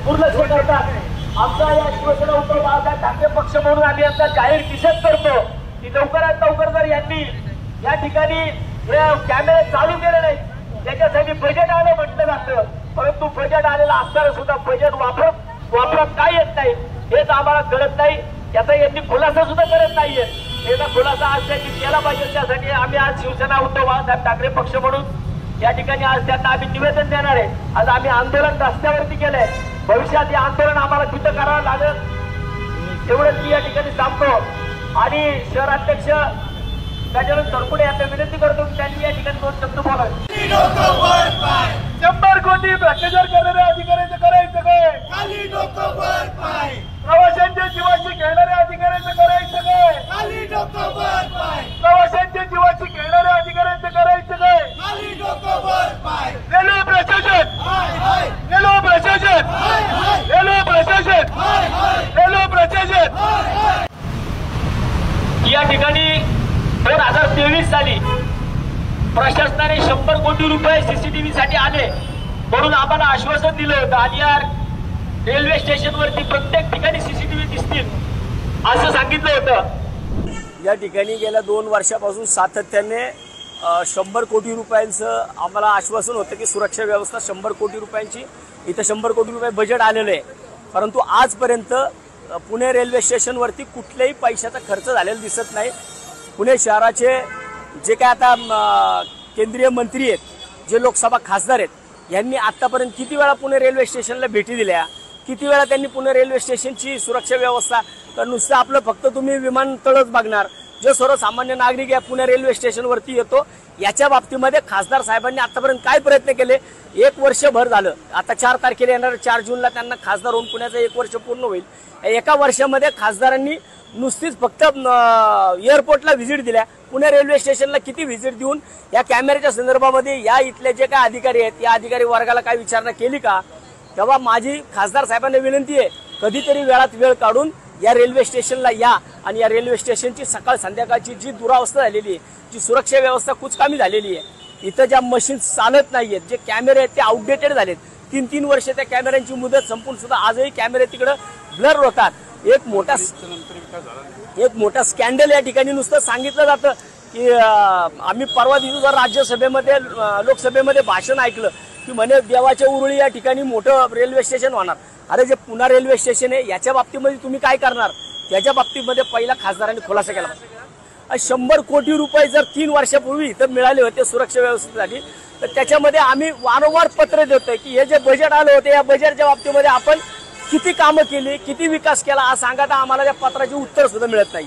दुर्लक्ष करतात। आमचा या शिवसेना उद्धव बाळासाहेब ठाकरे पक्ष म्हणून आम्ही आता जाहीर निषेध करतो की लवकरात लवकर जर यांनी या ठिकाणी कॅमेरे चालू केले नाही, त्याच्यासाठी बजेट आलं म्हटलं जातं, परंतु बजेट आलेलं असताना सुद्धा बजेट वापरत काय येत नाही हेच आम्हाला कळत नाही। याचा यांनी खुलासा सुद्धा करत नाहीये। याचा खुलासा आज त्यांनी केला पाहिजे। त्यासाठी आम्ही आज शिवसेना उद्धव बाळासाहेब ठाकरे पक्ष म्हणून या ठिकाणी आज त्यांना आम्ही निवेदन देणार आहे। आज आम्ही आंदोलन रस्त्यावरती केलंय, भविष्यात हे आंदोलन आम्हाला तिथं करावं लागेल एवढंच मी या ठिकाणी सांगतो। आणि शहराध्यक्ष गजानन सरकुडे यांना विनंती करतो की त्यांनी या ठिकाणी 2 शब्द बोलावे। 100 कोटी भ्रष्टाचार करणाऱ्या अधिकाऱ्यांचं करायचं काय? खाली डोकं वर पाय, प्रवाशांच्या जीवाशी खेळणाऱ्या अधिकाऱ्यांचं करायचं काय? खाली डोकं वर पाय, प्रवाशांच्या जीवाशी खेळणाऱ्या अधिकाऱ्यांचं करायचं काय? खाली डोकं वर पाय, रेल्वे प्रशासन, हाय हाय, रेल्वे प्रशासन, हाय हाय, रेल्वे प्रशासन, हाय हाय, रेल्वे प्रशासन। हाय हाय। या ठिकाणी 2023 साली प्रशासनाने 100 कोटी रुपये सीसीटीव्ही साठी आले म्हणून आम्हाला आश्वासन दिलं होतं आणि या रेल्वे स्टेशनवरती प्रत्येक ठिकाणी सीसीटीव्ही दिसतील असं सांगितलं होतं। या ठिकाणी गेल्या 2 वर्षापासून सातत्याने 100 कोटी रुपयांचं आम्हाला आश्वासन होतं की सुरक्षा व्यवस्था 100 कोटी रुपयांची, इथं 100 कोटी रुपये बजेट आलेलं आहे, परंतु आजपर्यंत पुणे रेल्वे स्टेशनवरती कुठल्याही पैशाचा खर्च झालेला दिसत नाही। पुणे शहराचे जे काय आता केंद्रीय मंत्री आहेत, जे लोकसभा खासदार आहेत, यांनी आतापर्यंत किती वेळा पुणे रेल्वे स्टेशनला भेटी दिल्या, किती वेळा त्यांनी पुणे रेल्वे स्टेशनची सुरक्षा व्यवस्था, तर नुसतं आपलं फक्त तुम्ही विमानतळच बघणार, जे सर्वसामान्य नागरिक या पुणे रेल्वे स्टेशनवरती येतो याच्या बाबतीमध्ये खासदार साहेबांनी आतापर्यंत काय प्रयत्न केले? 1 वर्षभर झालं, आता 4 तारखेला येणार 4 जूनला त्यांना खासदार होऊन पुण्याचं 1 वर्ष पूर्ण होईल। एका वर्षामध्ये खासदारांनी नुसतीच फक्त एअरपोर्टला व्हिजिट दिल्या, पुणे रेल्वे स्टेशनला किती व्हिजिट देऊन या कॅमेऱ्याच्या संदर्भामध्ये या इथले जे काय अधिकारी आहेत या अधिकारी वर्गाला काय विचारणा केली का? तेव्हा माझी खासदार साहेबांना विनंती आहे, कधीतरी वेळात वेळ काढून या रेल्वे स्टेशनला या आणि या रेल्वे स्टेशनची सकाळ संध्याकाळची जी दुरावस्था झालेली आहे, जी सुरक्षा व्यवस्था कुचकामी झालेली आहे, इथं ज्या मशीन्स चालत नाहीयेत, जे कॅमेरे आहेत ते आउटडेटेड झालेत, 3-3 वर्ष त्या कॅमेऱ्यांची मुदत संपून सुद्धा आजही कॅमेरे तिकडे ब्लर होतात। एक मोठा स्कॅन्डल या ठिकाणी नुसतं सांगितलं जातं की आम्ही परवा दिवशी राज्यसभेमध्ये लोकसभेमध्ये भाषण ऐकलं की म्हणे देवाच्या उरुळी या ठिकाणी मोठं रेल्वे स्टेशन होणार। अरे जे पुणे रेल्वे स्टेशन आहे याच्या बाबतीमध्ये तुम्ही काय करणार? त्याच्या बाबतीमध्ये पहिला खासदारांनी खुलासा केला पाहिजे। 100 कोटी रुपये जर 3 वर्षापूर्वी इथं मिळाले होते सुरक्षा व्यवस्थेसाठी, तर त्याच्यामध्ये आम्ही वारंवार पत्र देतोय की हे जे बजेट आलं होते या बजेटच्या बाबतीमध्ये आपण किती कामं केली, किती विकास केला, हा सांगा, तर आम्हाला त्या पत्राचे उत्तर सुद्धा मिळत नाही।